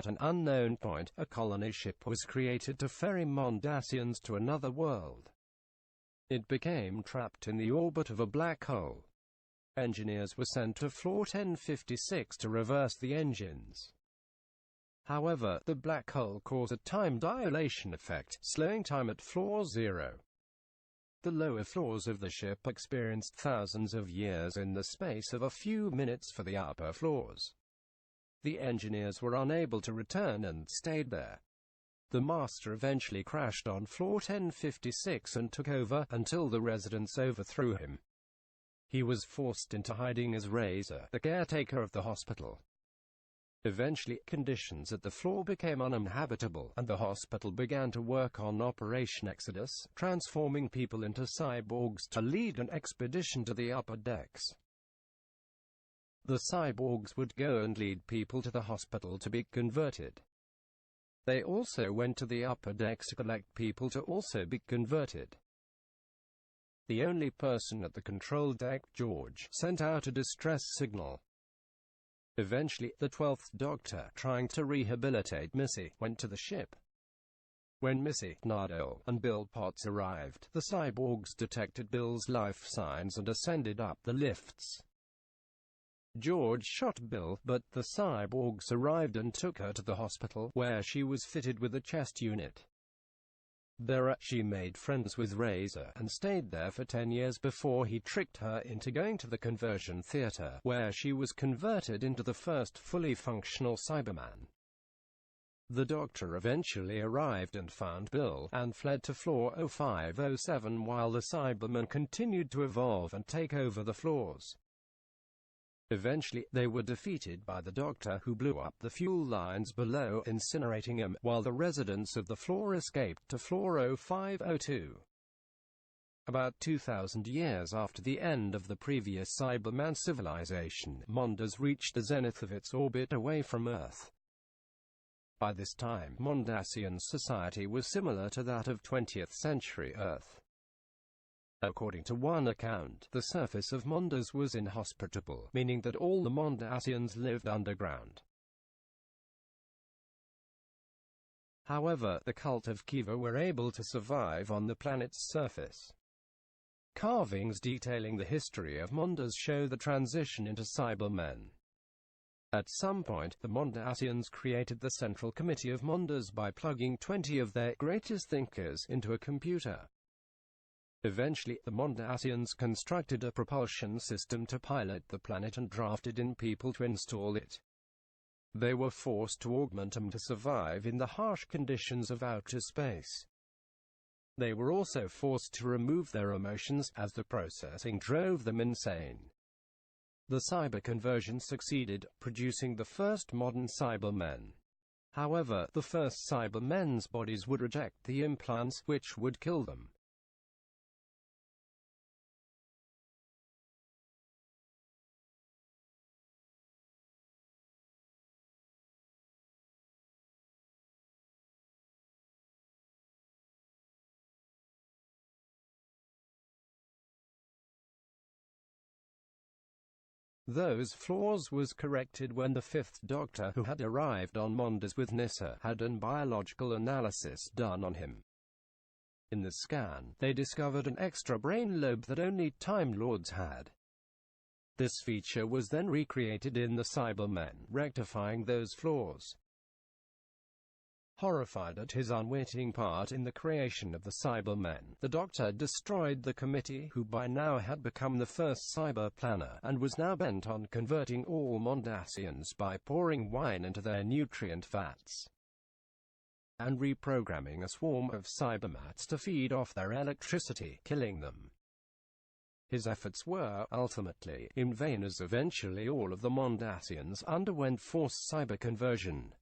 At an unknown point, a colony ship was created to ferry Mondasians to another world. It became trapped in the orbit of a black hole. Engineers were sent to floor 1056 to reverse the engines. However, the black hole caused a time dilation effect, slowing time at floor 0. The lower floors of the ship experienced thousands of years in the space of a few minutes for the upper floors. The engineers were unable to return and stayed there. The master eventually crashed on floor 1056 and took over, until the residents overthrew him. He was forced into hiding as Razor, the caretaker of the hospital. Eventually, conditions at the floor became uninhabitable, and the hospital began to work on Operation Exodus, transforming people into cyborgs to lead an expedition to the upper decks. The cyborgs would go and lead people to the hospital to be converted. They also went to the upper decks to collect people to also be converted. The only person at the control deck, George, sent out a distress signal. Eventually, the 12th Doctor, trying to rehabilitate Missy, went to the ship. When Missy, Nardole, and Bill Potts arrived, the cyborgs detected Bill's life signs and ascended up the lifts. George shot Bill, but the cyborgs arrived and took her to the hospital, where she was fitted with a chest unit. There, she made friends with Razor, and stayed there for 10 years before he tricked her into going to the conversion theater, where she was converted into the first fully functional Cyberman. The Doctor eventually arrived and found Bill, and fled to floor 0507 while the Cybermen continued to evolve and take over the floors. Eventually, they were defeated by the Doctor, who blew up the fuel lines below, incinerating them, while the residents of the floor escaped to floor 0502. About 2,000 years after the end of the previous Cyberman civilization, Mondas reached the zenith of its orbit away from Earth. By this time, Mondasian society was similar to that of 20th-century Earth. According to one account, the surface of Mondas was inhospitable, meaning that all the Mondasians lived underground. However, the cult of Kiva were able to survive on the planet's surface. Carvings detailing the history of Mondas show the transition into Cybermen. At some point, the Mondasians created the Central Committee of Mondas by plugging 20 of their greatest thinkers into a computer. Eventually, the Mondasians constructed a propulsion system to pilot the planet and drafted in people to install it. They were forced to augment them to survive in the harsh conditions of outer space. They were also forced to remove their emotions, as the processing drove them insane. The cyber conversion succeeded, producing the first modern Cybermen. However, the first Cybermen's bodies would reject the implants, which would kill them. Those flaws was corrected when the 5th Doctor, who had arrived on Mondas with Nyssa, had an biological analysis done on him. In the scan, they discovered an extra brain lobe that only Time Lords had. This feature was then recreated in the Cybermen, rectifying those flaws. Horrified at his unwitting part in the creation of the Cybermen, the Doctor destroyed the committee, who by now had become the first cyber planner, and was now bent on converting all Mondasians by pouring wine into their nutrient vats and reprogramming a swarm of cybermats to feed off their electricity, killing them. His efforts were, ultimately, in vain, as eventually all of the Mondasians underwent forced cyber conversion.